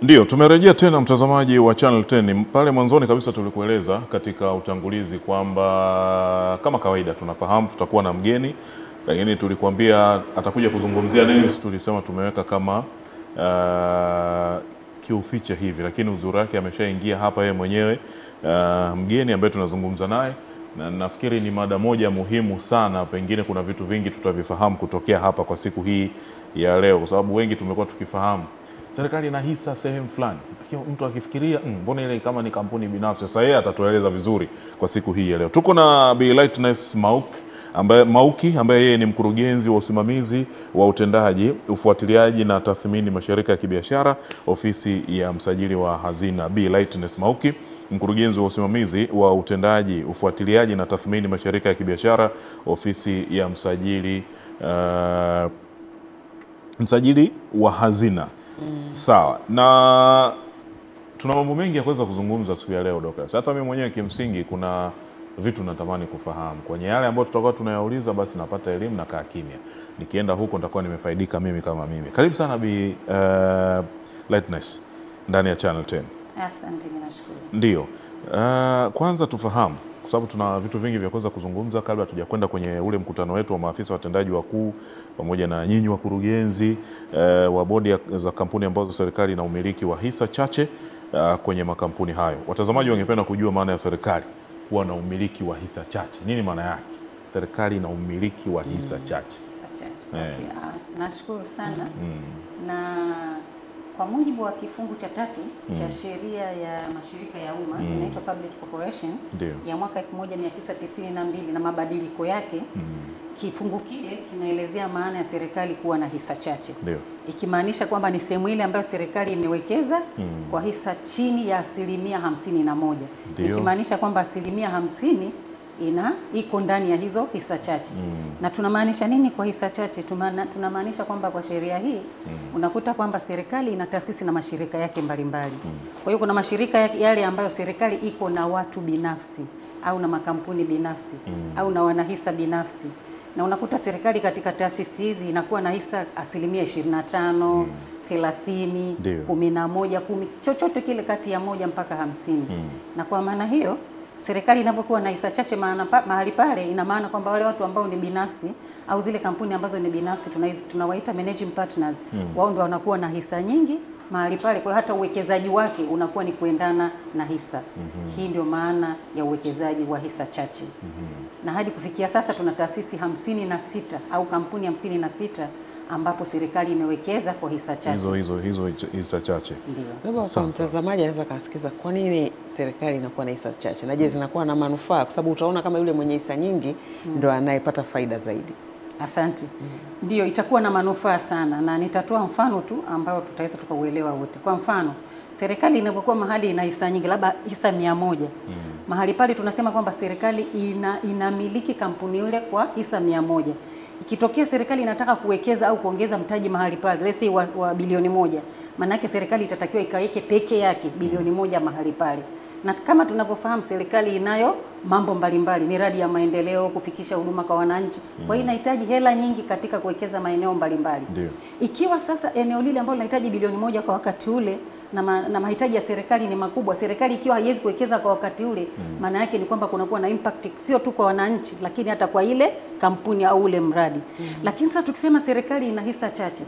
Ndio, tumerejea tena mtazamaji wa Channel 10. Pale mwanzoni kabisa tulikueleza katika utangulizi kwamba kama kawaida tunafahamu tutakuwa na mgeni, lakini tulikuambia atakuja kuzungumzia nini, tulisema tumeweka kama kiufiche hivi, lakini uzuri wake ameshaingia hapa yeye mwenyewe, mgeni ambaye tunazungumza naye, na nafikiri ni mada moja muhimu sana. Pengine kuna vitu vingi tutavifahamu kutokea hapa kwa siku hii ya leo, kwa sababu wengi tumekuwa tukifahamu serikali ina hisa sehemu fulani. Mtu akifikiria mbona ile kama ni kampuni binafsi. Sasa yeye atatueleza vizuri kwa siku hii ya leo. Tuko na Bi Lightness Mauki ambaye yeye ni mkurugenzi wa usimamizi wa utendaji, ufuatiliaji na tathmini mashirika ya kibiashara, ofisi ya msajili wa hazina. Bi Lightness Mauki, mkurugenzi wa usimamizi wa utendaji, ufuatiliaji na tathmini mashirika ya kibiashara, ofisi ya msajili wa hazina. Sawa. Na tuna mambo mengi ya kuweza kuzungumza siku ya leo Dorcas. Hata mimi mwenyewe kimsingi kuna vitu natamani kufahamu. Kwenye yale ambayo tutakuwa tunayauliza basi napata elimu na kaa kimya. Nikienda huko nitakuwa nimefaidika mimi kama mimi. Karibu sana Bi Lightness ndani ya Channel 10. Asante, ninashukuru. Ndio. Kwanza tufahamu kwa sababu tuna vitu vingi vya kuweza kuzungumza kabla hatujakwenda kwenye ule mkutano wetu wa maafisa watendaji wakuu pamoja na nyinyi wakurugenzi wa bodi za kampuni ambazo serikali ina umiliki wa hisa chache kwenye makampuni hayo. Watazamaji wangependa kujua maana ya serikali kuwa na umiliki wa hisa chache. Nini maana yake? Serikali ina umiliki wa hisa chache. Hisa chache. Okay. Nashukuru sana. Na kwa mujibu wa kifungu cha 3 cha sheria ya mashirika ya umma inaitwa Public Corporation ya mwaka 1992 na mabadiliko yake, kifungu kile kinaelezea maana ya serikali kuwa na hisa chache. Ikimaanisha kwamba ni sehemu ile ambayo serikali imewekeza kwa hisa chini ya 51%. Ikimaanisha kwamba 50% iko ndani ya hizo hisa chache. Na tunamaanisha nini kwa hisa chache? Tunamaanisha kwamba kwa sheria hii unakuta kwamba serikali ina taasisi na mashirika yake mbalimbali. Kwa hiyo kuna mashirika yale ambayo serikali iko na watu binafsi au na makampuni binafsi au na wanahisa binafsi. Na unakuta serikali katika taasisi hizi inakuwa na hisa 25%, 30, 11, 10, chochote kile kati ya 1 mpaka 50. Na kwa maana hiyo serikali inapokuwa na hisa chache mahali pale, ina maana kwamba wale watu ambao ni binafsi au zile kampuni ambazo ni binafsi tunawaita managing partners, wao ndio wanakuwa na hisa nyingi mahali pale. Kwa hata uwekezaji wake unakuwa ni kuendana na hisa. Hii ndio maana ya uwekezaji wa hisa chache. Na hadi kufikia sasa tuna taasisi 56 au kampuni 56 ambapo serikali imewekeza kwa hisa chache. Hizo hisa chache. Ndio. Labda kwa mtazamaji anaweza kasikiza kwa nini serikali inakuwa na hisa chache? Na je, zinakuwa na manufaa? Kwa sababu utaona kama yule mwenye hisa nyingi ndio anayepata faida zaidi. Asante. Ndio, itakuwa na manufaa sana, na nitatoa mfano tu ambao tutaweza tukauelewa wote. Kwa mfano, serikali inapokuwa mahali ina hisa nyingi, labda hisa 100. Mahali pale tunasema kwamba serikali inamiliki kampuni ile kwa hisa 100. Ikitokea serikali inataka kuwekeza au kuongeza mtaji mahali pale, let's say wa bilioni 1, maana yake serikali itatakiwa ikaweke peke yake bilioni 1 mahali pale. Na kama tunavyofahamu serikali inayo mambo mbalimbali, miradi ya maendeleo, kufikisha huduma kwa wananchi. Kwa hiyo inahitaji hela nyingi katika kuwekeza maeneo mbalimbali. Ikiwa sasa eneo lile ambalo linahitaji bilioni 1 kwa wakati ule na mahitaji ya serikali ni makubwa, serikali ikiwa haiwezi kuwekeza kwa wakati ule, maana yake ni kwamba kunakuwa na impact sio tu kwa wananchi, lakini hata kwa ile kampuni au ule mradi. Lakini sasa tukisema serikali ina hisa chache,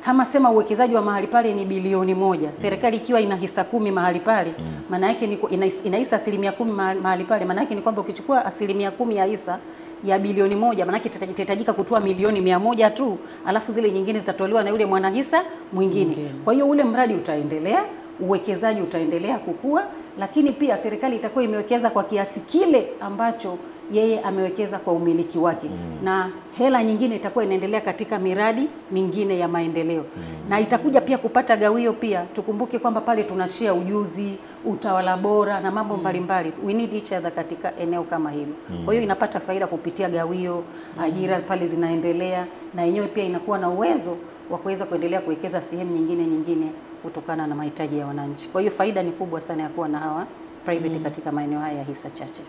kama sema uwekezaji wa mahali pale ni bilioni 1, serikali ikiwa ina hisa 10 mahali pale, maana yake ni ina hisa 10% mahali pale, maana yake ni kwamba ukichukua 10% ya hisa ya bilioni 1, maana yake itahitajika kutoa milioni 100 tu, alafu zile nyingine zitatolewa na yule mwanahisa mwingine. Kwa hiyo ule mradi utaendelea, uwekezaji utaendelea kukua, lakini pia serikali itakuwa imewekeza kwa kiasi kile ambacho yeye amewekeza kwa umiliki wake. Na hela nyingine itakuwa inaendelea katika miradi mingine ya maendeleo. Na itakuja pia kupata gawio pia. Tukumbuke kwamba pale tunashare ujuzi, utawala bora na mambo mbalimbali. We need each other katika eneo kama hilo. Kwa hiyo inapata faida kupitia gawio, ajira pale zinaendelea, na yenyewe pia inakuwa na uwezo wa kuweza kuendelea kuwekeza sehemu nyingine kutokana na mahitaji ya wananchi. Kwa hiyo faida ni kubwa sana ya kuwa na hawa private katika maeneo haya ya hisa chache.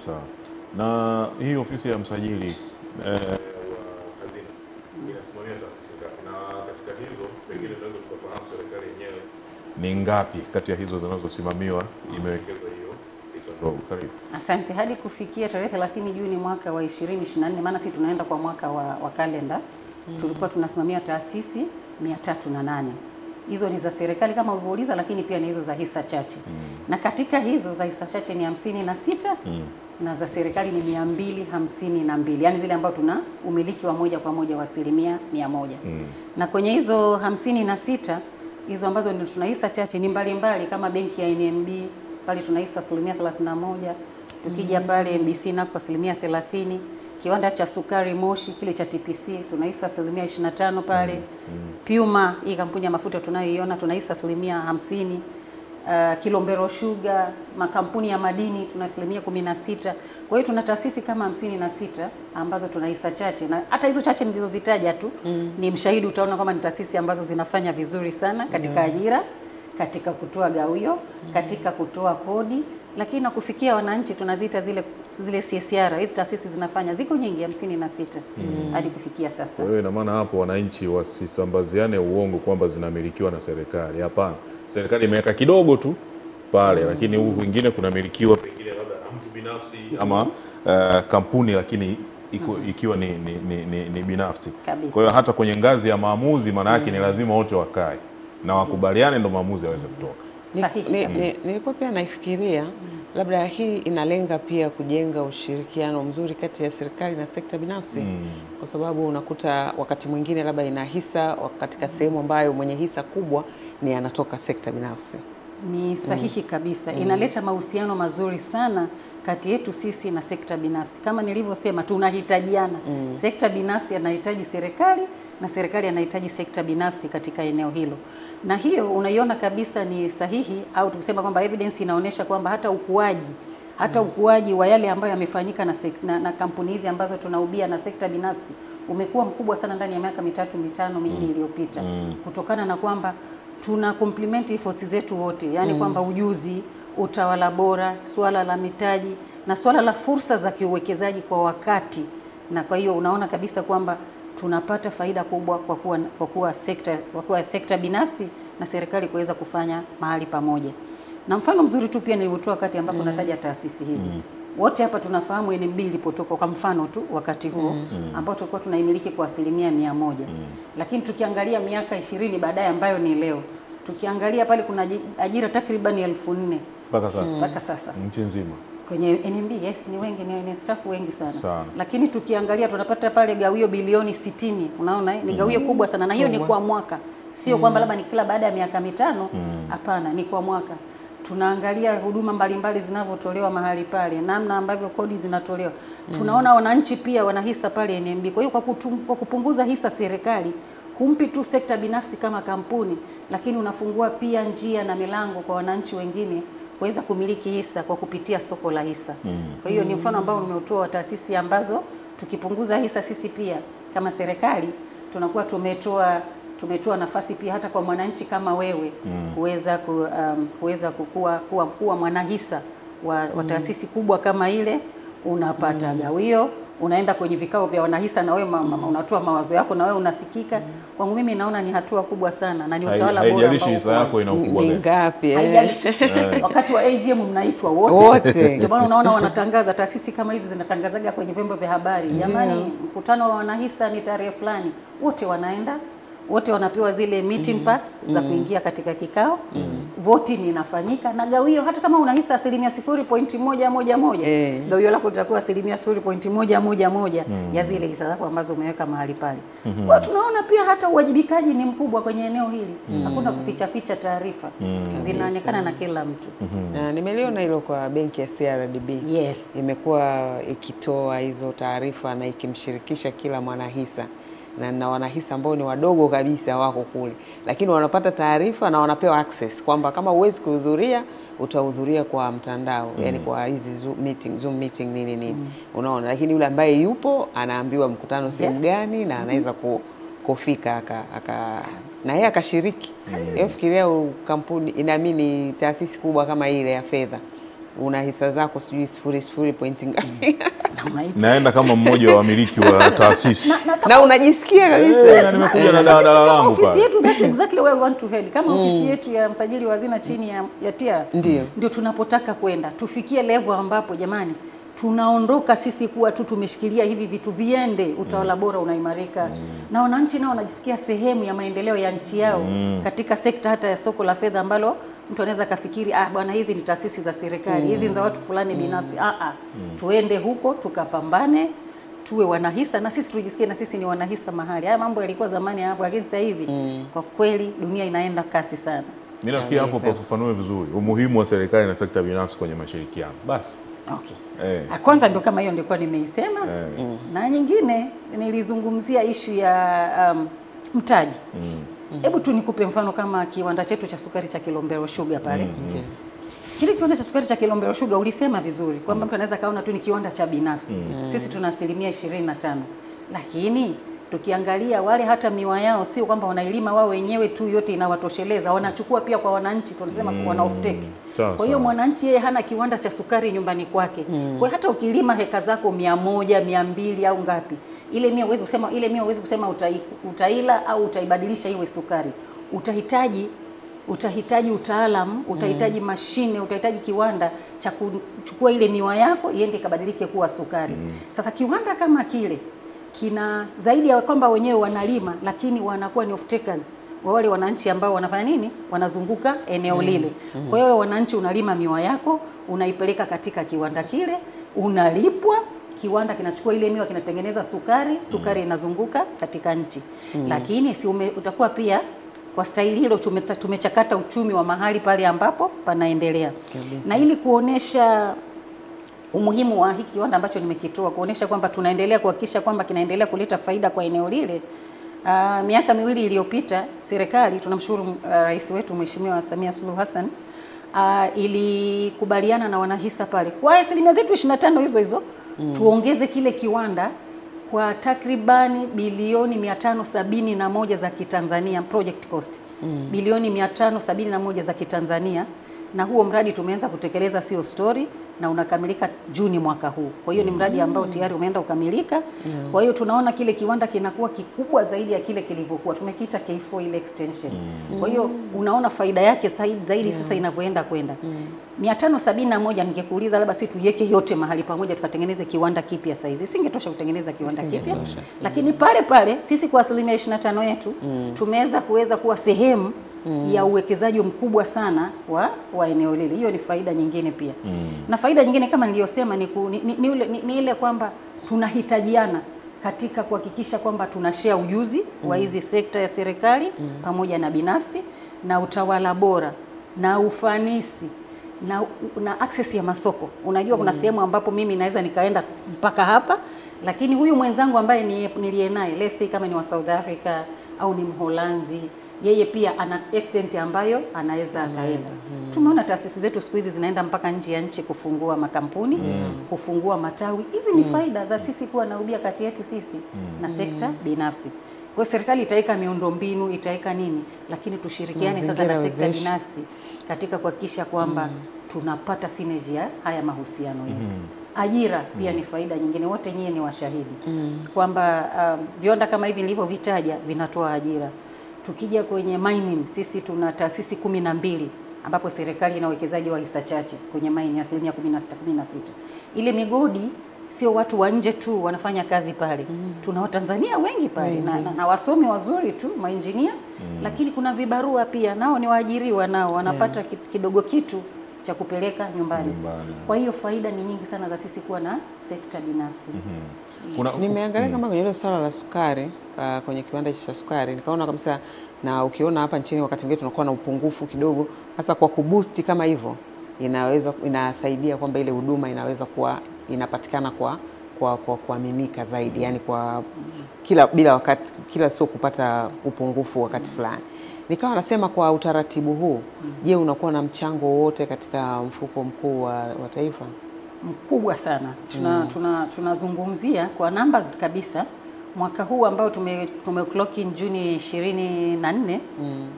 Sawa. Na hii ofisi ya msajili wa hazina inasimamia taasisi ngapi? Na katika hizo pengine tunaweza tukafahamu serikali yenyewe ni ngapi kati ya hizo zinazosimamiwa imewekeza hiyo hisa ndogo? Karibu. Asante. Hadi kufikia tarehe 30 Juni mwaka wa 2024, maana sisi tunaenda kwa mwaka wa kalenda, tulikuwa tunasimamia taasisi 308. Hizo ni za serikali kama ulivyouliza, lakini pia ni hizo za hisa chache. Na katika hizo za hisa chache ni 56 na za serikali ni 252, yani zile ambazo tuna umiliki wa moja kwa moja wa 100%. Na kwenye hizo 56 hizo ambazo tuna hisa chache ni mbalimbali, kama benki ya NMB pale tuna hisa 31%, tukija pale MBC nako 30%, kiwanda cha sukari Moshi kile cha TPC tuna hisa 25% pale. Puma, hii kampuni ya mafuta tunayoiona, tuna hisa 50%. Kilombero Sugar, makampuni ya madini tuna 16%. Kwa hiyo tuna taasisi kama 56 ambazo tuna hisa chache, na hata hizo chache nilizozitaja tu ni mshahidi, utaona kwamba ni taasisi ambazo zinafanya vizuri sana katika ajira, katika kutoa gawio, katika kutoa kodi, lakini na kufikia wananchi tunaziita zile CSR. Hizi taasisi zinafanya, ziko nyingi 56 hadi kufikia sasa. Kwa hiyo ina maana hapo wananchi wasisambaziane uongo kwamba zinamilikiwa na serikali. Hapana, serikali imeweka kidogo tu pale, lakini huku wengine kunamilikiwa pengine labda mtu binafsi ama kampuni, lakini ikiwa ni binafsi. Kwa hiyo hata kwenye ngazi ya maamuzi, maana yake ni lazima wote wakae na wakubaliane, ndo maamuzi yaweze kutoka. Nilikuwa pia naifikiria labda hii inalenga pia kujenga ushirikiano mzuri kati ya serikali na sekta binafsi, kwa sababu unakuta wakati mwingine labda ina hisa katika sehemu ambayo mwenye hisa kubwa ni anatoka sekta binafsi. Ni sahihi kabisa. Inaleta mahusiano mazuri sana kati yetu sisi na sekta binafsi. Kama nilivyosema, tunahitajiana. Sekta binafsi anahitaji serikali na serikali anahitaji sekta binafsi katika eneo hilo. Na hiyo unaiona kabisa ni sahihi, au tukisema kwamba evidence inaonyesha kwamba hata ukuaji wa yale ambayo yamefanyika na kampuni hizi ambazo tunaubia na sekta binafsi umekuwa mkubwa sana ndani ya miaka 3-5 mingi iliyopita, kutokana na kwamba tuna complement efforts zetu wote, yani kwamba ujuzi, utawala bora, swala la mitaji na swala la fursa za kiuwekezaji kwa wakati. Na kwa hiyo unaona kabisa kwamba tunapata faida kubwa kwa kuwa sekta binafsi na serikali kuweza kufanya mahali pamoja. Na mfano mzuri tu pia nilitoa wakati ambapo nataja taasisi hizi. Wote hapa tunafahamu NMB ilipotoka, kwa mfano tu wakati huo ambao tulikuwa tunaimiliki kwa 100%. Lakini tukiangalia miaka 20 baadaye ambayo ni leo, tukiangalia pale kuna ajira takriban 4,000 mpaka sasa nchi nzima kwenye NMB. Yes, ni wengi, ni staff wengi sana. Lakini tukiangalia tunapata pale gawio bilioni 60. Unaona ni gawio kubwa sana, na hiyo ni kwa mwaka, sio kwamba labda ni kila baada ya miaka 5. Hapana, ni kwa mwaka. Tunaangalia huduma mbalimbali zinavyotolewa mahali pale, namna ambavyo kodi zinatolewa. Tunaona wananchi pia wanahisa pale NMB. Kwa hiyo kwa kupunguza hisa serikali, humpi tu sekta binafsi kama kampuni, lakini unafungua pia njia na milango kwa wananchi wengine kuweza kumiliki hisa kwa kupitia soko la hisa. Kwa hiyo ni mfano ambao nimeutoa taasisi ambazo tukipunguza hisa sisi pia kama serikali tunakuwa tumetoa nafasi pia hata kwa mwananchi kama wewe kuweza kuwa mwanahisa wa taasisi kubwa kama ile. Unapata gawio, unaenda kwenye vikao vya wanahisa na wewe unatoa mawazo yako na wewe unasikika. Kwangu mimi naona ni hatua kubwa sana na ni utawala bora. Haijalishi hisa yako ina ukubwa ngapi. Wakati wa AGM mnaitwa wote. Ndio maana unaona wanatangaza, taasisi kama hizi zinatangazaga kwenye vyombo vya habari, jamani, mkutano wa wanahisa ni tarehe fulani. Wote wanaenda, wote wanapewa zile meeting packs za kuingia katika kikao. Voting inafanyika na gawio, hata kama unahisa 0.111, gawio lako litakuwa 0.111 ya zile hisa zako ambazo umeweka mahali pale. Kwa tunaona pia hata uwajibikaji ni mkubwa kwenye eneo hili. Hakuna kuficha taarifa. Zinaonekana na kila mtu. Na nimeliona hilo kwa benki ya CRDB. Yes. Imekuwa ikitoa hizo taarifa na ikimshirikisha kila mwanahisa. Na wanahisa ambao ni wadogo kabisa wako kule, lakini wanapata taarifa na wanapewa access kwamba kama huwezi kuhudhuria utahudhuria kwa mtandao, yani kwa hizi Zoom meeting nini. Unaona, lakini yule ambaye yupo anaambiwa mkutano sehemu gani na anaweza kufika na yeye akashiriki. Fikiria kampuni inaamini taasisi kubwa kama ile ya fedha, una hisa zako sijui 0.0 point ngapi naenda kama mmoja wa wamiliki wa taasisi na unajisikia kabisa nimekuja na daladala langu ofisi pale. yetu, that's exactly where we want to head. Kama ofisi yetu ya msajili wa hazina chini ya TIARA ndio tunapotaka kwenda, tufikie level ambapo jamani tunaondoka sisi kuwa tu tumeshikilia hivi vitu viende, utawala bora unaimarika na wananchi nao wanajisikia sehemu ya maendeleo ya nchi yao katika sekta hata ya soko la fedha, ambalo mtu anaweza kafikiri bwana hizi ni taasisi za serikali, hizi ni za watu fulani binafsi. Tuende huko tukapambane, tuwe wanahisa na sisi tujisikie na sisi ni wanahisa mahali. Haya mambo yalikuwa zamani hapo, lakini sasa hivi kwa kweli dunia inaenda kasi sana. Mimi nafikiri hapo pafafanue vizuri umuhimu wa serikali na sekta binafsi kwenye mashirikiano. Basi. Okay. Kwanza ndio kama hiyo nilikuwa nimeisema. Na nyingine nilizungumzia ishu ya mtaji. Hebu tu nikupe mfano kama kiwanda chetu cha sukari cha Kilombero Sugar pale. Kile kiwanda cha sukari cha Kilombero Sugar ulisema vizuri kwamba mtu anaweza kaona tu ni kiwanda cha binafsi. Sisi tuna 25%. Lakini tukiangalia wale hata miwa yao sio kwamba wanailima wao wenyewe tu yote inawatosheleza, wanachukua pia kwa wananchi, tunasema wana offtake. Kwa hiyo mwananchi yeye hana kiwanda cha sukari nyumbani kwake. Kwa hiyo hata ukilima heka zako 100, 200 au ngapi, ile mia huwezi kusema utaila au utaibadilisha iwe sukari. Utahitaji utaalamu, utahitaji mashine, utahitaji kiwanda cha kuchukua ile miwa yako iende kabadilike kuwa sukari. Sasa kiwanda kama kile kina zaidi ya kwamba wenyewe wanalima, lakini wanakuwa ni off-takers wa wale wananchi ambao wanafanya nini, wanazunguka eneo lile. Kwa hiyo wananchi unalima miwa yako, unaipeleka katika kiwanda kile, unalipwa, kiwanda kinachukua ile miwa kinatengeneza sukari inazunguka katika nchi. Lakini si utakuwa pia kwa staili hilo tumechakata uchumi wa mahali pale ambapo panaendelea. Na ili kuonesha umuhimu wa hiki kiwanda ambacho nimekitoa, kuonesha kwamba tunaendelea kuhakikisha kwamba kinaendelea kuleta faida kwa eneo lile. Miaka 2 iliyopita serikali, tunamshukuru rais wetu Mheshimiwa Samia Suluhu Hassan, ilikubaliana na wanahisa pale kwa asilimia zetu 25 hizo tuongeze kile kiwanda kwa takribani bilioni 571 za Kitanzania, project cost bilioni 571 za Kitanzania, na huo mradi tumeanza kutekeleza, sio story, na unakamilika Juni mwaka huu. Kwa hiyo ni mradi ambao tayari umeenda kukamilika. Kwa hiyo tunaona kile kiwanda kinakuwa kikubwa zaidi ya kile kilivyokuwa. Tumekiita K4 ile extension. Kwa hiyo unaona faida yake zaidi sasa inavyoenda kwenda. 571 ningekuuliza labda si tuiweke yote mahali pamoja tukatengeneze kiwanda kipya saizi, singetosha kutengeneza kiwanda kipya. Lakini pale sisi kwa asilimia 25 yetu kuweza kuwa sehemu ya uwekezaji mkubwa sana wa eneo lile. Hiyo ni faida nyingine pia. Na faida nyingine kama niliyosema ni ile kwamba tunahitajiana katika kuhakikisha kwamba tunashare ujuzi wa hizi sekta ya serikali pamoja na binafsi, na utawala bora na ufanisi na access ya masoko. Unajua kuna sehemu ambapo mimi naweza nikaenda mpaka hapa, lakini huyu mwenzangu ambaye niliye naye, let's say kama ni wa South Africa au ni Mholanzi, yeye pia ana extent ambayo anaweza akaenda. Tumeona taasisi zetu siku hizi zinaenda mpaka nje ya nchi kufungua makampuni, kufungua matawi. Hizi ni faida za sisi kuwa na ubia kati yetu sisi na sekta binafsi. Kwa serikali itaweka miundombinu, itaweka nini, lakini tushirikiane sasa na sekta binafsi katika kuhakikisha kwamba tunapata synergy ya haya mahusiano yetu. Ajira pia ni faida nyingine, wote nyinyi ni washahidi kwamba viwanda kama hivi nilivyovitaja vinatoa ajira. Tukija kwenye mining, sisi tuna taasisi 12 ambapo serikali ina uwekezaji wa hisa chache kwenye mining, asilimia 16. Ile migodi sio watu wa nje tu wanafanya kazi pale. Tuna Watanzania wengi pale na wasomi wazuri tu, maengineer, lakini kuna vibarua pia, nao ni waajiriwa, nao wanapata kidogo kitu cha kupeleka nyumbani. Kwa hiyo faida ni nyingi sana za sisi kuwa na sekta binafsi. Nimeangalia kama kwenye ile swala la sukari, kwenye kiwanda cha sukari, nikaona kabisa, na ukiona hapa nchini wakati mwingine tunakuwa na upungufu kidogo, hasa kwa kuboost kama hivyo inasaidia kwamba ile huduma inaweza kuwa inapatikana kwa kuaminika zaidi, yani kwa kila sio kupata upungufu wakati fulani. Nikawa nasema kwa utaratibu huu, je, unakuwa na mchango wote katika mfuko mkuu wa taifa? Mkubwa sana. Tunazungumzia kwa numbers kabisa, mwaka huu ambao tume clock in Juni 24,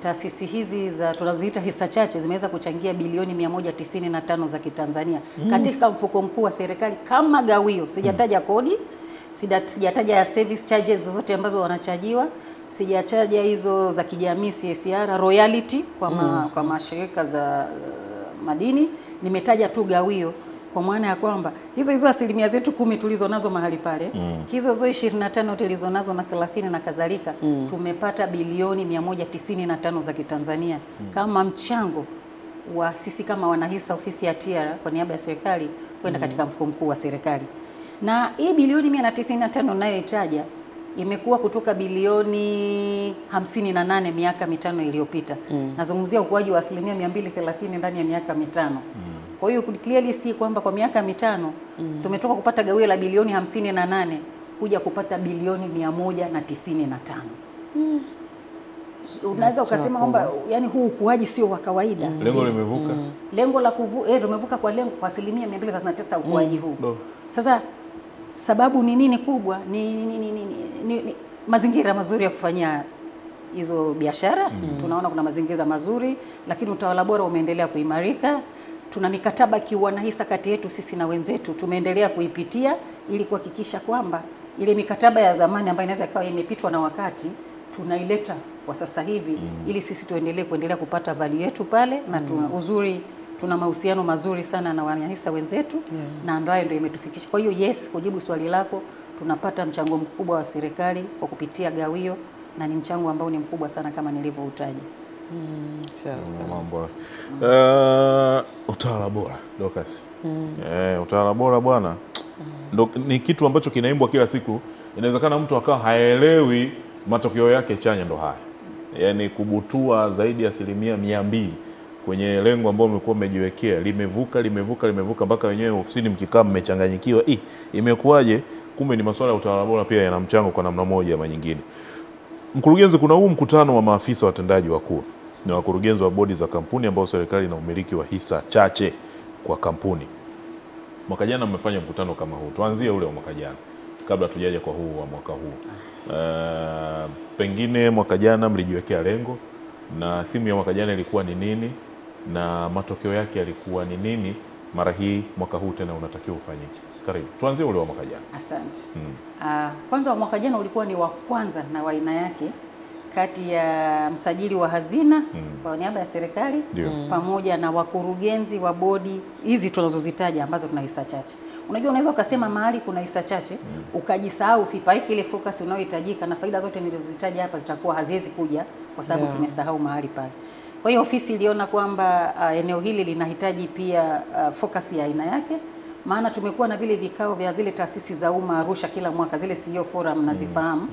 taasisi hizi za tunazoziita hisa chache zimeweza kuchangia bilioni 195 za Kitanzania katika mfuko mkuu wa serikali kama gawio. Sijataja kodi, sijataja service charges zote ambazo wanachajiwa, sijataja hizo za kijamii CSR, royalty kwa mashirika za madini, nimetaja tu gawio, kwa maana ya kwamba hizo asilimia zetu 10 tulizonazo mahali pale, hizo 25 tulizonazo na 30 na kadhalika, tumepata bilioni 195 za Kitanzania kama mchango wa sisi kama wanahisa ofisi ya TIARA kwa niaba ya serikali kwenda katika mfuko mkuu wa serikali. Na hii bilioni 195 nayoitaja imekuwa kutoka bilioni 58 miaka 5 iliyopita. Nazungumzia ukuaji wa asilimia 230 ndani ya miaka 5. Kwa hiyo clearly si kwamba kwa miaka 5 tumetoka kupata gawio la bilioni 58 kuja kupata bilioni 195. Unaweza ukasema kwamba yani huu ukuaji sio wa kawaida. Lengo limevuka. Lengo la tumevuka kwa lengo kwa asilimia 239 ukuaji huu. Sasa sababu ni nini kubwa? Ni mazingira mazuri ya kufanyia hizo biashara. Tunaona kuna mazingira mazuri, lakini utawala bora umeendelea kuimarika. Tuna mikataba kiwanahisa kati yetu sisi na wenzetu, tumeendelea kuipitia ili kuhakikisha kwamba ile mikataba ya zamani ambayo inaweza ikawa imepitwa na wakati tunaileta kwa sasa hivi ili sisi kuendelea kupata value yetu pale, na tuna mahusiano mazuri sana na wanahisa wenzetu na ndio imetufikisha. Kwa hiyo yes, kujibu swali lako, tunapata mchango mkubwa wa serikali kwa kupitia gawio, na ni mchango ambao ni mkubwa sana kama nilivyoutaja. Mambo utawala bora Dorcas. Utawala bora bwana, ni kitu ambacho kinaimbwa kila siku. Inawezekana mtu akawa haelewi matokeo yake chanya ndo haya, yani kubutua zaidi ya asilimia 200 kwenye lengo ambalo mmekuwa mmejiwekea, limevuka mpaka wenyewe ofisini mkikaa mmechanganyikiwa, imekuwaje? Kumbe ni masuala ya utawala bora pia yana mchango kwa namna moja ama nyingine. Mkurugenzi, kuna huu mkutano wa maafisa watendaji wakuu na wakurugenzi wa bodi za kampuni ambao serikali na umiliki wa hisa chache kwa kampuni. Mwaka jana mmefanya mkutano kama huu. Tuanzie ule wa mwaka jana kabla tujaje kwa huu wa mwaka huu. Pengine mwaka jana mlijiwekea lengo, na thimu ya mwaka jana ilikuwa ni nini na matokeo yake yalikuwa ni nini? Mara hii mwaka huu tena unatakiwa ufanyike. Karibu. Tuanzie ule wa mwaka jana. Asante. Kwanza wa mwaka jana ulikuwa ni wa kwanza na wa aina yake kati ya msajili wa hazina kwa niaba ya serikali pamoja na wakurugenzi wa bodi hizi tunazozitaja ambazo tuna hisa chache. Unajua, unaweza ukasema mahali kuna hisa chache ukajisahau, usipaiki ile focus unayohitajika, na faida zote nilizozitaja hapa zitakuwa haziwezi kuja kwa sababu tumesahau mahali pale. Kwa hiyo ofisi iliona kwamba eneo hili linahitaji pia focus ya aina yake, maana tumekuwa na vile vikao vya zile taasisi za umma Arusha kila mwaka, zile CEO forum nazifahamu,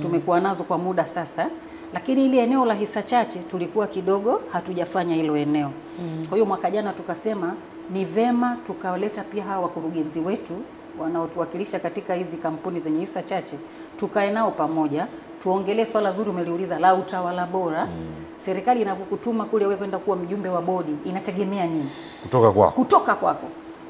tumekuwa nazo kwa muda sasa, lakini ile eneo la hisa chache tulikuwa kidogo hatujafanya hilo eneo. Kwa hiyo mwaka jana tukasema ni vema tukawaleta pia hawa wakurugenzi wetu wanaotuwakilisha katika hizi kampuni zenye hisa chache, tukae nao pamoja, tuongelee swala zuri umeliuliza la utawala bora. Serikali inapokutuma kule wewe kwenda kuwa mjumbe wa bodi, inategemea nini kutoka kwako.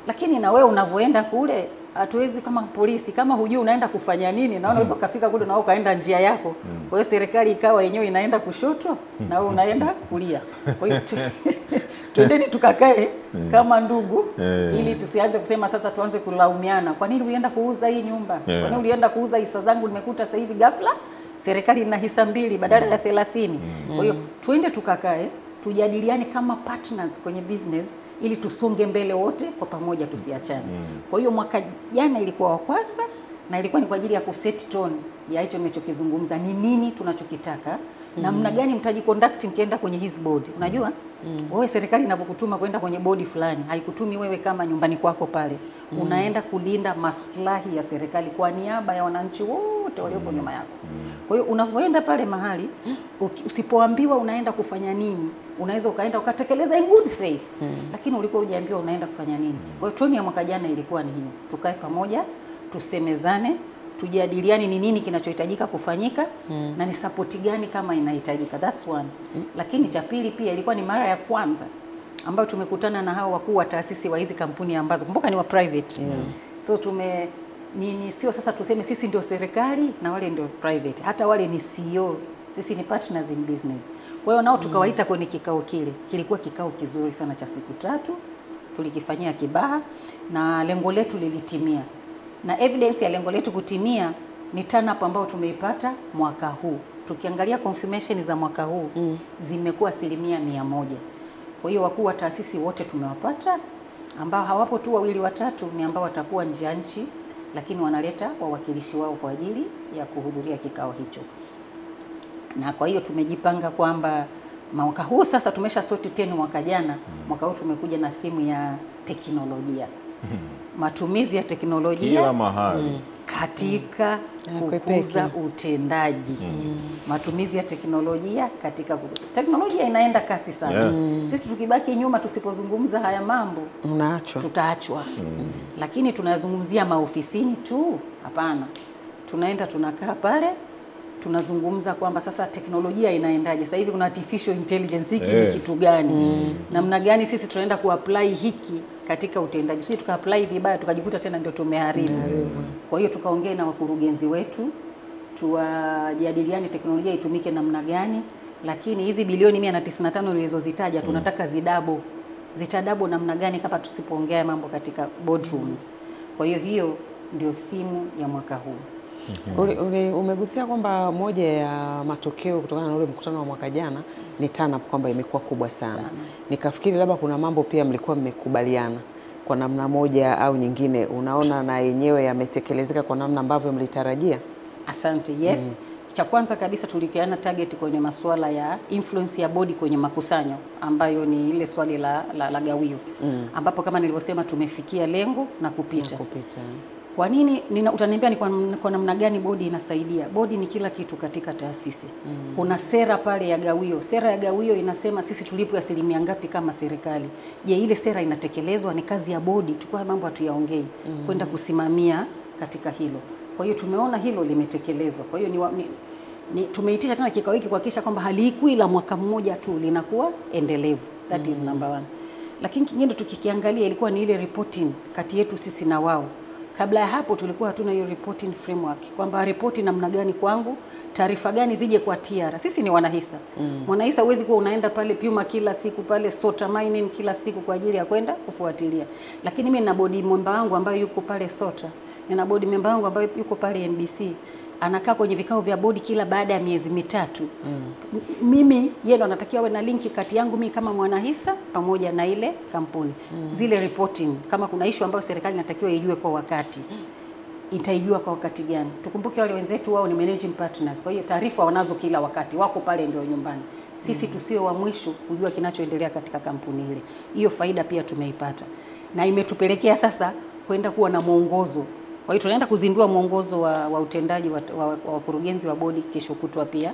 Lakini na wewe unavyoenda kule, hatuwezi kama polisi, kama hujui unaenda kufanya nini, na unaweza kufika kule na wewe kaenda njia yako. Kwa hiyo serikali ikawa yenyewe inaenda kushoto na wewe unaenda kulia. Kwa hiyo twendeni tukakae kama ndugu, ili tusianze kusema sasa tuanze kulaumiana. Kwa nini ulienda kuuza hii nyumba? Kwa nini ulienda kuuza hisa zangu? Nimekuta sasa hivi ghafla serikali ina hisa 2 badala ya 30. Kwa hiyo twende tukakae, tujadiliane kama partners kwenye business ili tusonge mbele wote kwa pamoja, tusiachane. Kwa hiyo mwaka jana ilikuwa wa kwanza, na ilikuwa ni kwa ajili ya kuset tone ya hicho ninachokizungumza, ni nini tunachokitaka, namna gani mtajiconduct mkienda kwenye his board. Unajua wewe serikali inapokutuma kwenda kwenye bodi fulani, haikutumi wewe kama nyumbani kwako pale. Unaenda kulinda maslahi ya serikali kwa niaba ya wananchi wote walioko nyuma yako. Kwa hiyo unavyoenda pale mahali, usipoambiwa unaenda kufanya nini, unaweza ukaenda ukatekeleza in good faith, lakini ulikuwa hujaambiwa unaenda kufanya nini. Kwa hiyo toni ya mwaka jana ilikuwa ni hiyo, tukae pamoja, tusemezane, tujadiliane ni nini kinachohitajika kufanyika na ni support gani kama inahitajika. That's one. Lakini cha pili pia ilikuwa ni mara ya kwanza ambayo tumekutana na hao wakuu wa taasisi wa hizi kampuni ambazo kumbuka ni wa private. So sio sasa tuseme sisi ndio serikali na wale ndio private, hata wale ni CEO, sisi ni partners in business. Kwa hiyo nao tukawaita kwenye kikao kile. Kilikuwa kikao kizuri sana cha siku 3, tulikifanyia Kibaha na lengo letu lilitimia. Na evidence ya lengo letu kutimia ni turn up ambao tumeipata mwaka huu. Tukiangalia confirmation za mwaka huu zimekuwa 100%. Kwa hiyo wakuu wa taasisi wote tumewapata, ambao hawapo tu 2 watatu, ni ambao watakuwa nje ya nchi, lakini wanaleta wawakilishi wao kwa ajili ya kuhudhuria kikao hicho. Na kwa hiyo tumejipanga kwamba mwaka huu sasa tumesha soti tena mwaka jana, mwaka huu tumekuja na theme ya teknolojia. Matumizi ya teknolojia kila mahali katika kukuza utendaji. Matumizi ya teknolojia katika teknolojia inaenda kasi sana. Sisi tukibaki nyuma tusipozungumza haya mambo tutaachwa. Lakini tunazungumzia maofisini tu? Hapana. Tunaenda tunakaa pale tunazungumza kwamba sasa teknolojia inaendaje. Sasa hivi kuna artificial intelligence, hiki ni kitu gani? Namna gani sisi tunaenda kuapply hiki katika utendaji. Sisi tukaapply vibaya tukajikuta tena ndio tumeharibu. Kwa hiyo tukaongea na wakurugenzi wetu tuwajadiliane teknolojia itumike namna gani, lakini hizi bilioni 195 nilizozitaja tunataka zitadabo namna gani kama tusipoongea mambo katika boardrooms. Kwa hiyo ndio theme ya mwaka huu. Umegusia kwamba moja ya matokeo kutokana na ule mkutano wa mwaka jana ni turn up kwamba imekuwa kubwa sana. Nikafikiri labda kuna mambo pia mlikuwa mmekubaliana kwa namna moja au nyingine. Unaona na yenyewe yametekelezeka kwa namna ambavyo mlitarajia? Asante. Yes. Cha kwanza kabisa tulikiana target kwenye masuala ya influence ya bodi kwenye makusanyo, ambayo ni ile swali la gawio. Ambapo kama nilivyosema tumefikia lengo na kupita. Kwa nini utaniambia ni kwa namna gani bodi inasaidia? Bodi ni kila kitu katika taasisi. Kuna sera pale ya gawio. Sera ya gawio inasema sisi tulipo asilimia ngapi kama serikali. Je, ile sera inatekelezwa? Ni kazi ya bodi. Tukua mambo hatuyaongei kwenda kusimamia katika hilo. Kwa hiyo tumeona hilo limetekelezwa. Kwa hiyo tumeitisha tena kikao hiki kuhakikisha kwamba halikui la mwaka mmoja tu, linakuwa endelevu. That is number 1. Lakini kingine tukikiangalia ilikuwa ni ile reporting kati yetu sisi na wao. Kabla ya hapo tulikuwa hatuna hiyo reporting framework, kwamba ripoti namna gani kwangu, taarifa gani zije kwa TR. Sisi ni wanahisa. Mwanahisa huwezi kuwa unaenda pale Puma kila siku, pale Sota Mining kila siku kwa ajili ya kwenda kufuatilia. Lakini mimi nina bodi member wangu ambaye yuko pale Sota, nina bodi member wangu ambaye yuko pale NBC. Anakaa kwenye vikao vya bodi kila baada ya miezi mitatu. Mimi yeye ndo anatakiwa awe na linki kati yangu mimi kama mwanahisa pamoja na ile kampuni. Zile reporting kama kuna issue ambayo serikali inatakiwa ijue kwa wakati, itaijua kwa wakati gani? Tukumbuke wale wenzetu wao ni managing partners. Kwa hiyo taarifa wanazo kila wakati, wako pale ndio nyumbani. Sisi tusio wa mwisho kujua kinachoendelea katika kampuni ile. Hiyo faida pia tumeipata. Na imetupelekea sasa kwenda kuwa na mwongozo. Kwa hiyo tunaenda kuzindua mwongozo wa utendaji wa wakurugenzi wa bodi kesho kutwa pia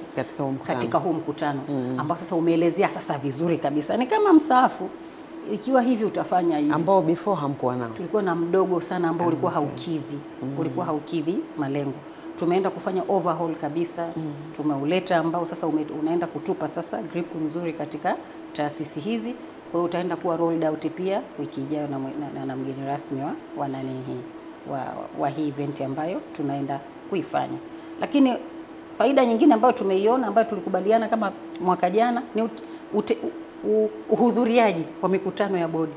katika huu mkutano ambao sasa umeelezea sasa vizuri kabisa. Ni kama msaafu, ikiwa hivi utafanya hivi. Ambao before hamkuwa nao. Tulikuwa na mdogo sana ambao ulikuwa haukidhi. Ulikuwa haukidhi malengo. Tumeenda kufanya overhaul kabisa. Tumeuleta ambao sasa unaenda kutupa sasa grip nzuri katika taasisi hizi. Kwa hiyo utaenda kuwa rolled out pia wiki ijayo na mgeni rasmi wa nani hii. Wa hii event ambayo tunaenda kuifanya. Lakini faida nyingine ambayo tumeiona ambayo tulikubaliana kama mwaka jana ni uhudhuriaji wa mikutano ya bodi.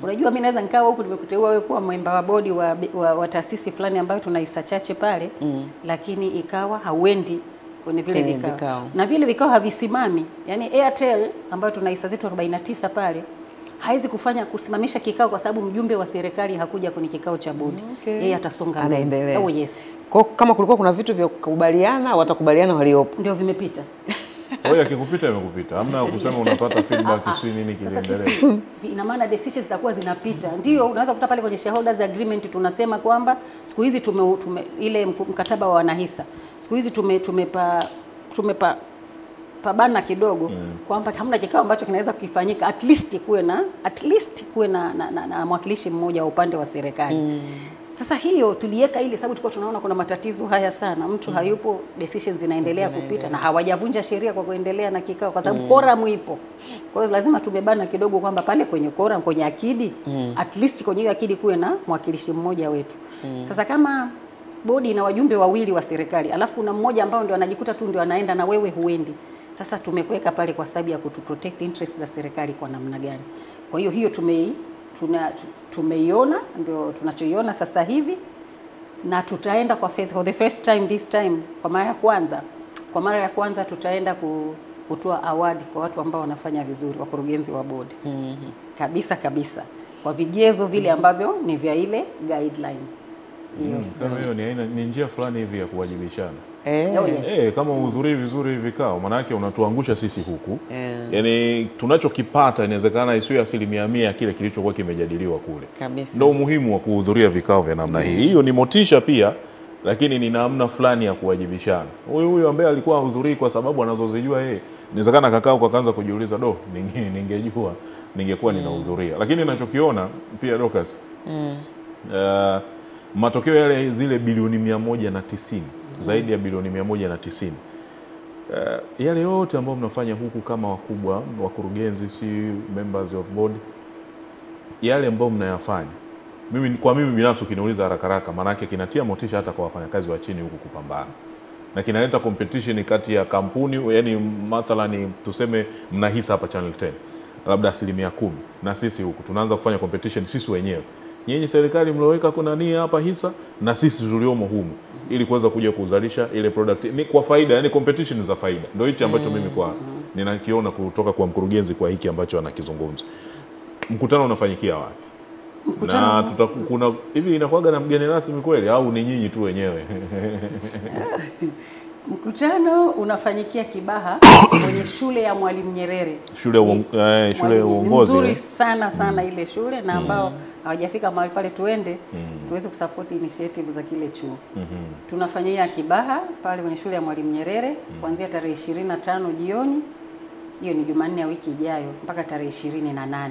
Unajua mimi naweza nikawa huku nimekuteua wewe kuwa member wa bodi wa taasisi fulani ambayo tunaisa chache pale, lakini ikawa hauendi kwenye vile vikao. Na vile vikao havisimami. Yaani Airtel ambayo tunaisa zetu 49 pale haizi kusimamisha kikao kwa sababu mjumbe wa serikali hakuja kwenye kikao cha bodi. Yeye atasonga anaendelea. Oh yes. Kwa kama kulikuwa kuna vitu vya kukubaliana, watakubaliana waliopo. Ndio vimepita. Kwa hiyo akikupita imekupita. Hamna kusema unapata feedback si nini kiliendelea. Ina maana decisions zitakuwa zinapita. Ndio unaweza kukuta pale kwenye shareholders agreement tunasema kwamba siku hizi ile mkataba wa wanahisa. Siku hizi tumepa pabana kidogo kwamba hamna kikao ambacho kinaweza kufanyika, at least kuwe na mwakilishi mmoja wa upande wa serikali. Sasa hiyo tuliweka ile sababu tulikuwa tunaona kuna matatizo haya sana, mtu hayupo, decisions zinaendelea kupita na hawajavunja sheria kwa kuendelea na kikao, kwa sababu quorum ipo. Kwa hiyo lazima tubebana kidogo kwamba pale kwenye quorum, kwenye akidi, at least kwenye hiyo akidi kuwe na mwakilishi mmoja wetu. Sasa kama bodi ina wajumbe wawili wa serikali, alafu kuna mmoja ambao ndio anajikuta tu ndio anaenda na wewe huendi. Sasa tumekuweka pale kwa sababu ya kutuprotect interest za serikali kwa namna gani. Kwa hiyo hiyo tumeiona, ndio tunachoiona sasa hivi, na tutaenda for the first time this time, kwa mara ya kwanza tutaenda kutoa award kwa watu ambao wanafanya vizuri, wakurugenzi wa bodi. Kabisa kwa vigezo vile ambavyo ni vya ile guideline. Sasa hiyo ni njia fulani hivi ya kuwajibishana. Yes. Kama uhudhurii vizuri vikao, maana yake unatuangusha sisi huku. Yaani tunachokipata inawezekana isiwe 100% ya kile kilichokuwa kimejadiliwa kule. Kabisa. Ndio umuhimu wa kuhudhuria vikao vya namna hii. Hiyo ni motisha pia, lakini ni namna fulani ya kuwajibishana. Huyu ambaye alikuwa hudhurii kwa sababu anazozijua yeye, inawezekana kakao akaanza kujiuliza, ningejua ningekuwa ninahudhuria. Lakini ninachokiona pia Dorcas, matokeo yale zile bilioni 190, zaidi ya bilioni 190, yale yote ambayo mnafanya huku kama wakubwa, wakurugenzi, members of board, yale ambayo mnayafanya, kwa mimi binafsi kinauliza haraka maana yake kinatia motisha hata kwa wafanyakazi wa chini huku kupambana, na kinaleta competition kati ya kampuni. Yani mathalan tuseme mna hisa hapa Channel 10 labda 10%, na sisi huku tunaanza kufanya competition sisi wenyewe. Nyinyi serikali mloweka kuna nini hapa hisa, na sisi tuliomo humu, ili kuweza kuja kuzalisha ile product ni kwa faida, yani competition za faida. Ndio hicho ambacho mimi ninakiona kutoka kwa mkurugenzi kwa hiki ambacho anakizungumza. Mkutano unafanyikia wapi? Na kuna hivi inakuwaga na mgeni rasmi kweli au ni nyinyi tu wenyewe? Mkutano unafanyikia Kibaha kwenye shule ya Mwalimu Nyerere. Shule ya uongozi. Nzuri sana ile shule, na ambao hawajafika mahali pale tuende tuweze kusupport initiative za kile chuo. Tunafanyia Kibaha pale kwenye shule ya Mwalimu Nyerere kuanzia tarehe 25 jioni. Hiyo ni Jumanne ya wiki ijayo mpaka tarehe 28.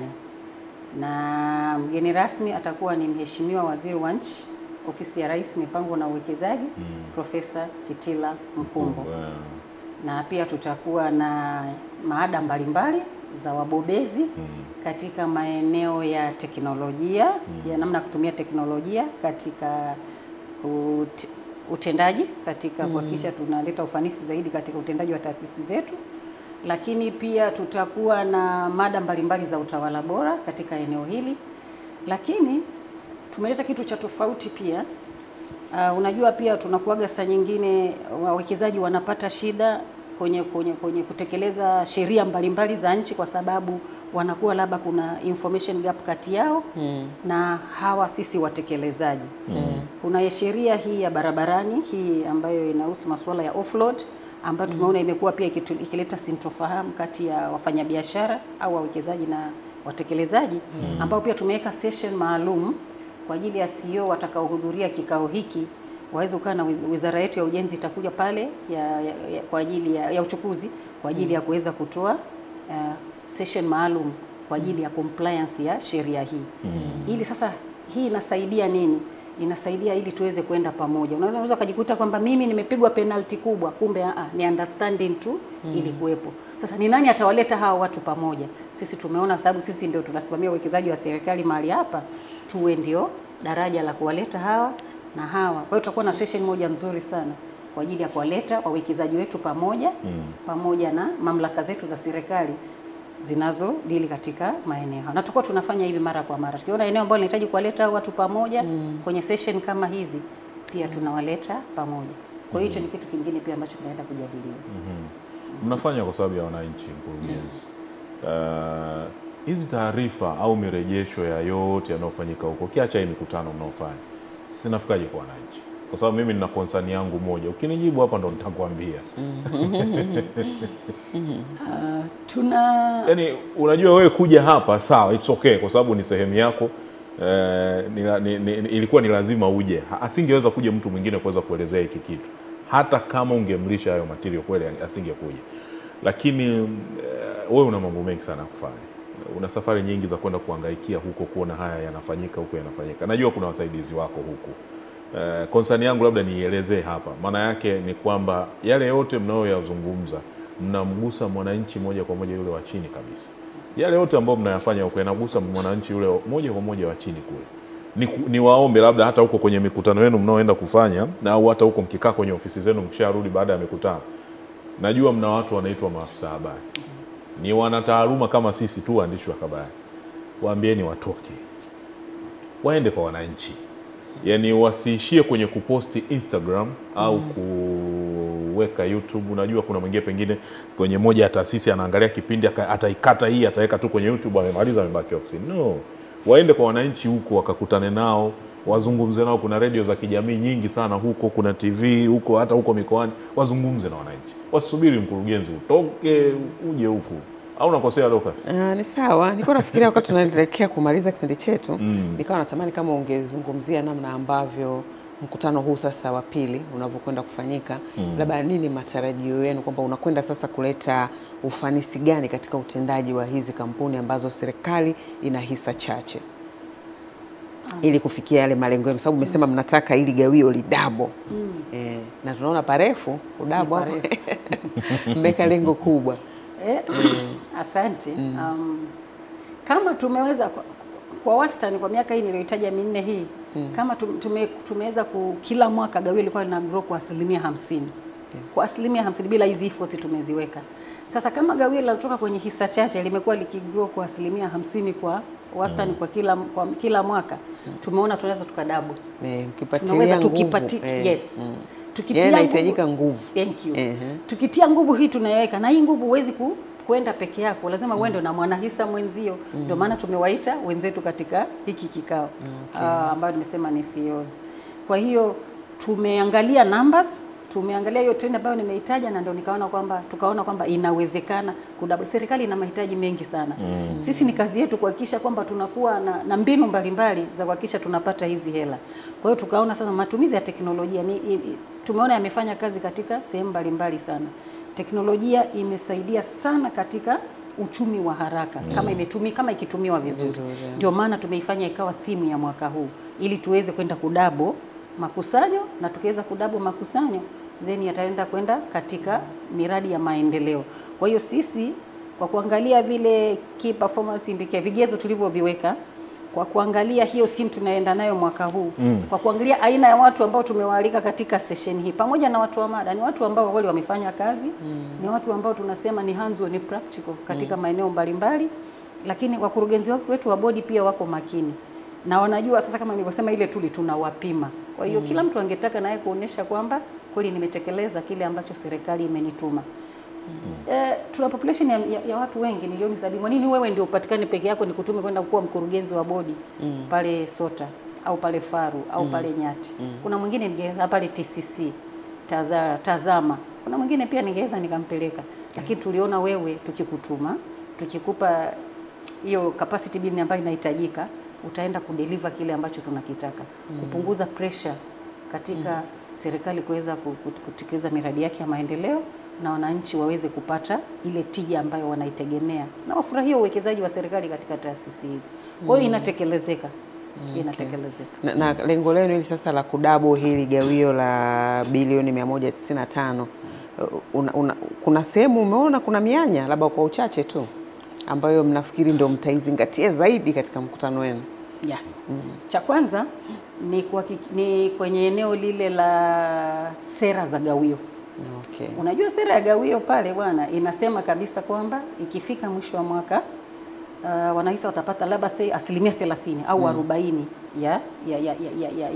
Na mgeni rasmi atakuwa ni Mheshimiwa Waziri wa Nchi, Ofisi ya Rais, Mipango na Uwekezaji, Profesa Kitila Mkumbo. Na pia tutakuwa na maada mbalimbali za wabobezi katika maeneo ya teknolojia, ya namna kutumia teknolojia katika utendaji, katika kuhakikisha tunaleta ufanisi zaidi katika utendaji wa taasisi zetu. Lakini pia tutakuwa na mada mbalimbali za utawala bora katika eneo hili. Lakini tumeleta kitu cha tofauti pia. Unajua pia tunakuaga saa nyingine wawekezaji wanapata shida kwenye kutekeleza sheria mbalimbali za nchi, kwa sababu wanakuwa labda kuna information gap kati yao na hawa sisi watekelezaji. Kuna sheria hii ya barabarani hii ambayo inahusu masuala ya offload, ambayo tumeona imekuwa pia ikileta sintofahamu kati ya wafanyabiashara au wawekezaji na watekelezaji, ambao pia tumeweka session maalum kwa ajili ya CEO watakaohudhuria kikao hiki waweze kukaa na wizara yetu ya ujenzi itakuja pale kwa ajili ya uchukuzi, kwa ajili ya kuweza kutoa session maalum kwa ajili ya compliance ya sheria hii. Ili sasa hii inasaidia nini? Inasaidia ili tuweze kwenda pamoja. Unaweza kujikuta kwamba mimi nimepigwa penalty kubwa, kumbe ni understanding tu ili kuwepo. Sasa ni nani atawaleta hawa watu pamoja? Sisi tumeona, sababu sisi ndio tunasimamia uwekezaji wa serikali mahali hapa, tuwe ndio daraja la kuwaleta hawa na hawa. Kwa hiyo tutakuwa na session moja nzuri sana kwa ajili ya kuwaleta wawekezaji wetu pamoja, pamoja na mamlaka zetu za serikali zinazodili katika maeneo. Na tutakuwa tunafanya hivi mara kwa mara. Tukiona eneo ambalo linahitaji kuwaleta watu pamoja kwenye session kama hizi, pia tunawaleta pamoja. Kwa hiyo hicho ni kitu kingine pia ambacho tunaenda kujadiliwa. Mnafanya kwa sababu ya wananchi, mkurugenzi. Hizi taarifa au mirejesho ya yote yanayofanyika huko, kiacha hii mikutano mnaofanya, zinafikaje kwa wananchi? Kwa sababu mimi nina concern yangu moja. Ukinijibu hapa ndo nitakwambia. Yaani unajua wewe kuja hapa sawa, it's okay kwa sababu ni sehemu yako. Ilikuwa ni lazima uje. Asingeweza kuja mtu mwingine kuweza kuelezea hiki kitu. Hata kama ungemlisha hayo material kweli asingekuja. Lakini wewe una mambo mengi sana kufanya. una safari nyingi za kwenda kuhangaikia huko kuona haya yanafanyika huko yanafanyika. Najua kuna wasaidizi wako huku. Concern yangu labda nielezee hapa. Maana yake ni kwamba yale yote mnayoyazungumza mnamgusa mwananchi moja kwa moja yule wa chini kabisa. Yale yote ambayo mnayafanya huko yanagusa mwananchi yule moja kwa moja wa chini kule. Ni waombe labda hata huko kwenye mikutano yenu mnaoenda kufanya na au hata huko mkikaa kwenye ofisi zenu mkisharudi baada ya mikutano. Najua mna watu wanaitwa maafisa habari. Ni wanataaluma kama sisi tu waandishi wa habari. Waambieni watoke. Waende kwa wananchi. Yaani wasiishie kwenye kuposti Instagram au kuweka YouTube. Unajua kuna mwingine pengine kwenye moja ya taasisi anaangalia kipindi ataikata hii ataweka tu kwenye YouTube amemaliza amebaki ofisini. No. Waende kwa wananchi huko wakakutane nao, wazungumze nao. Kuna radio za kijamii nyingi sana huko, kuna TV huko, hata huko mikoani. Wazungumze na wananchi. Wasubiri mkurugenzi utoke uje huko. Au nakosea Lucas? Ni sawa. Nilikuwa nafikiria wakati tunaelekea kumaliza kipindi chetu, nikawa natamani kama ungezungumzia namna ambavyo mkutano huu sasa wa pili unavyokwenda kufanyika, labda nini matarajio yenu kwamba unakwenda sasa kuleta ufanisi gani katika utendaji wa hizi kampuni ambazo serikali ina hisa chache ili kufikia yale malengo yenu, sababu umesema mnataka ili gawio lidabo. Na tunaona parefu udabo hapo. Mmeka lengo kubwa. Asante. Kama tumeweza kwa wastani kwa miaka hii niliyotaja minne hii, kama tumeweza kila mwaka gawio lilikuwa lina grow kwa 50%. Kwa 50% bila hizi efforts tumeziweka. Sasa kama gawio linatoka kwenye hisa chache limekuwa likigrow kwa 50% kwa wastani kwa kila mwaka, tumeona tunaweza tukadabu. Mkipatilia nguvu. Yes. Tukitia inahitajika nguvu. Thank you. Tukitia nguvu hii tunaiweka, na hii nguvu huwezi kwenda peke yako, lazima uende na mwanahisa mwenzio. Ndio maana tumewaita wenzetu katika hiki kikao ambayo nimesema ni CEOs. Kwa hiyo tumeangalia numbers, tumeangalia hiyo trend ambayo nimeitaja, na ndio tukaona kwamba inawezekana kudouble. Serikali ina mahitaji mengi sana. Sisi ni kazi yetu kuhakikisha kwamba tunakuwa na mbinu mbalimbali za kuhakikisha tunapata hizi hela. Kwa hiyo tukaona sasa matumizi ya teknolojia tumeona yamefanya kazi katika sehemu mbalimbali sana. Teknolojia imesaidia sana katika uchumi wa haraka kama ikitumiwa vizuri. Ndio maana tumeifanya ikawa theme ya mwaka huu ili tuweze kwenda kudabo makusanyo, na tukiweza kudabo makusanyo then yataenda kwenda katika miradi ya maendeleo. Kwa hiyo sisi kwa kuangalia vile key performance indicator vigezo tulivyoviweka, kwa kuangalia hiyo theme tunaenda nayo mwaka huu, kwa kuangalia aina ya watu ambao tumewaalika katika session hii pamoja na watu wa mada, ni watu ambao kweli wamefanya kazi, ni watu ambao tunasema ni hands on, ni practical katika maeneo mbalimbali, lakini wakurugenzi wetu wa bodi pia wako makini na wanajua sasa, kama nilivyosema, ile tunawapima. Kwa hiyo kila mtu angetaka naye kuonesha kwamba kweli nimetekeleza kile ambacho serikali imenituma. Tuna population ya watu wengi milioni 70. Nini wewe ndio upatikane peke yako nikutume kwenda kuwa mkurugenzi wa bodi pale Sota au pale Faru au pale Nyati? Kuna mwingine ningeweza pale TCC Tazama, kuna mwingine pia ningeweza nikampeleka, lakini tuliona wewe tukikutuma, tukikupa hiyo capacity building ambayo inahitajika, utaenda kudeliver kile ambacho tunakitaka, kupunguza pressure katika serikali kuweza kutekeleza miradi yake ya maendeleo, na wananchi waweze kupata ile tija ambayo wanaitegemea, na wafurahie uwekezaji wa serikali katika taasisi hizi. Kwa hiyo inatekelezeka. Inatekelezeka. Na lengo lenu hili sasa la kudabo hili gawio la bilioni 195, kuna sehemu umeona kuna mianya labda kwa uchache tu ambayo mnafikiri ndio mtaizingatia zaidi katika mkutano wenu? Yes. Cha kwanza ni kwenye eneo lile la sera za gawio. Unajua sera ya gawio pale bwana inasema kabisa kwamba ikifika mwisho wa mwaka wanahisa watapata labda asilimia 30 au 40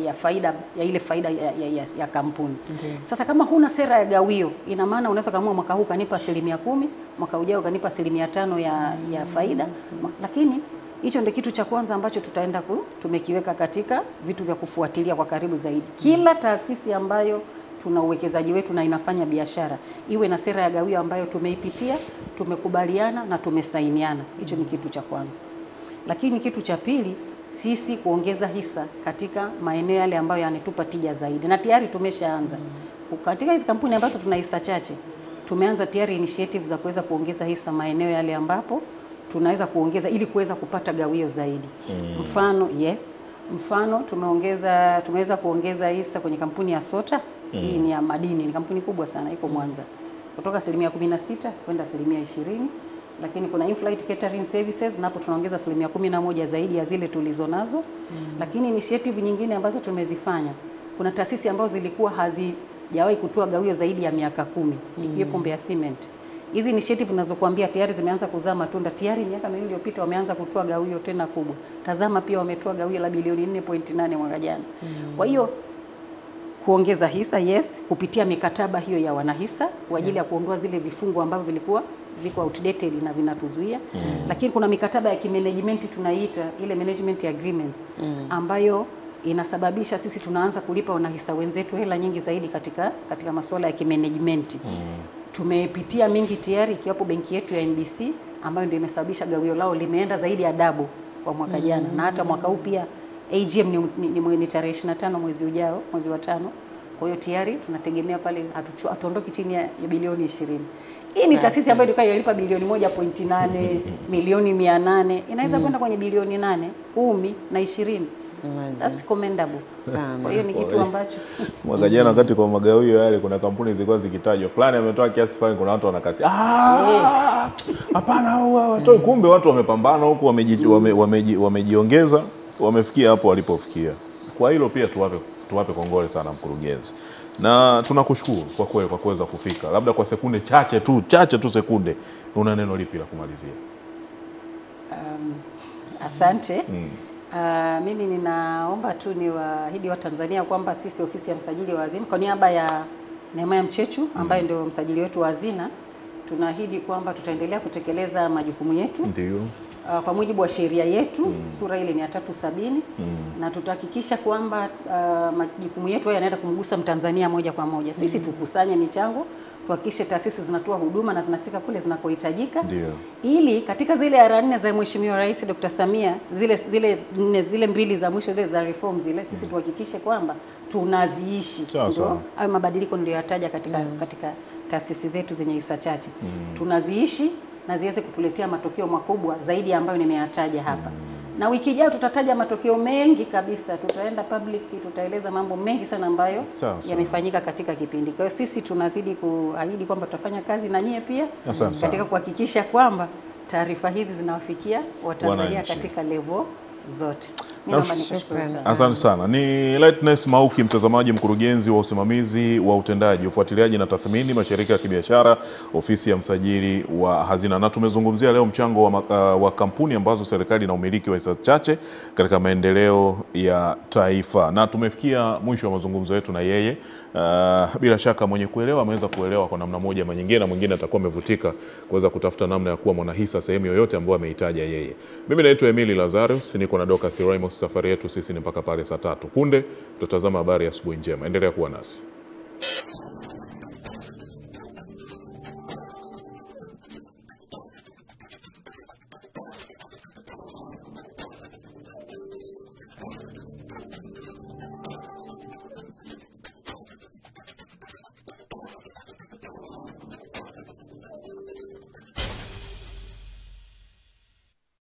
ya faida, ya ile faida ya kampuni. Sasa kama huna sera ya gawio, ina maana unaweza kaamua mwaka huu kanipa 10%, mwaka ujao kanipa 5% ya faida, lakini hicho ndio kitu cha kwanza ambacho tutaenda tumekiweka katika vitu vya kufuatilia kwa karibu zaidi. Kila taasisi ambayo tuna uwekezaji wetu na inafanya biashara iwe na sera ya gawio ambayo tumeipitia, tumekubaliana na tumesainiana. Hicho ni kitu cha kwanza. Lakini kitu cha pili, sisi kuongeza hisa katika maeneo yale ambayo yanatupa tija zaidi, na tayari tumeshaanza. Katika hizi kampuni ambazo tuna hisa chache, tumeanza tayari initiative za kuweza kuongeza hisa maeneo yale ambapo tunaweza kuongeza ili kuweza kupata gawio zaidi. Mfano tumeweza kuongeza hisa kwenye kampuni ya Sota. Hii ni ya madini, ni kampuni kubwa sana, iko Mwanza, kutoka 16% kwenda 20%. Lakini kuna In-Flight Catering Services, napo tunaongeza 11% zaidi ya zile tulizonazo. Lakini initiative nyingine ambazo tumezifanya, kuna taasisi ambazo zilikuwa hazijawahi kutoa gawio zaidi ya miaka 10, ikiwepo Mbeya Cement. Hizi initiative ninazokuambia tayari zimeanza kuzaa matunda. Tayari miaka 2 iliyopita wameanza kutoa gawio tena kubwa. Tazama pia wametoa gawio la bilioni 4.8 mwaka jana. Kwa hiyo kuongeza hisa kupitia mikataba hiyo ya wanahisa kwa ajili ya kuondoa zile vifungu ambavyo vilikuwa viko outdated na vinatuzuia. Lakini kuna mikataba ya kimanagement tunaita ile management agreements ambayo inasababisha sisi tunaanza kulipa wanahisa wenzetu hela nyingi zaidi katika masuala ya kimanagement. Tumepitia mingi tayari, ikiwapo benki yetu ya NBC ambayo ndio imesababisha gawio lao limeenda zaidi ya double kwa mwaka jana, na hata mwaka huu pia AGM ni tarehe 25 mwezi ujao, mwezi wa 5. Kwa hiyo tayari tunategemea pale hatuondoki chini ya bilioni 20. Hii ni taasisi ambayo ilikuwa inalipa bilioni 1.8, milioni 800, inaweza kwenda kwenye bilioni 8, 10 na 20. That's commendable. Kwa hiyo ni kitu ambacho mwaka jana wakati kwa magawio yale kuna kampuni zilikuwa zikitajwa fulani ametoa kiasi fulani, kuna watu wanakasi hapana watu, kumbe watu wamepambana huku, wamejiongeza, wamefikia hapo walipofikia. Kwa hilo pia tuwape kongole sana mkurugenzi, na tunakushukuru kwa kweli kwa kuweza kufika. Labda kwa sekunde chache tu sekunde, una neno lipi la kumalizia? Asante. Mimi ninaomba tu niwaahidi wa Tanzania kwamba sisi ofisi ya msajili wa hazina kwa niaba ya Nehemia Mchechu ambaye ndio msajili wetu wa hazina, tunaahidi kwamba tutaendelea kutekeleza majukumu yetu. Ndio. Kwa mujibu wa sheria yetu sura ile ni ya 370, na tutahakikisha kwamba majukumu yetu haya yanaenda kumgusa Mtanzania moja kwa moja. Sisi tukusanye michango, tuhakikishe taasisi zinatoa huduma na zinafika kule zinakohitajika. Ili katika zile ara 4 za Mheshimiwa Rais Dr. Samia, zile 2 za mwisho zile za reform zile, sisi tuhakikishe kwamba tunaziishi. Ndio hayo mabadiliko ndio yataja katika taasisi zetu zenye hisa chache. Tunaziishi na ziweze kutuletea matokeo makubwa zaidi ambayo nimeyataja hapa. Na wiki ijayo tutataja matokeo mengi kabisa, tutaenda public, tutaeleza mambo mengi sana ambayo yamefanyika katika kipindi. Kwa hiyo sisi tunazidi kuahidi kwamba tutafanya kazi na nyie pia katika kuhakikisha kwamba taarifa hizi zinawafikia Watanzania katika level zote. Asante sana. Ni Lightness Mauki, mtazamaji, mkurugenzi wa usimamizi wa utendaji, ufuatiliaji na tathmini mashirika ya kibiashara, ofisi ya msajili wa hazina, na tumezungumzia leo mchango wa kampuni ambazo serikali na umiliki wa hisa chache katika maendeleo ya taifa, na tumefikia mwisho wa mazungumzo yetu na yeye. Bila shaka mwenye kuelewa ameweza kuelewa kwa namna moja ama nyingine, na mwingine atakuwa amevutika kuweza kutafuta namna ya kuwa mwanahisa sehemu yoyote ambayo ameitaja yeye. Mimi naitwa Emily Lazarus, niko na Dorcas Raymond. Safari yetu sisi ni mpaka pale saa 3. Punde tutatazama habari ya asubuhi njema. Endelea kuwa nasi.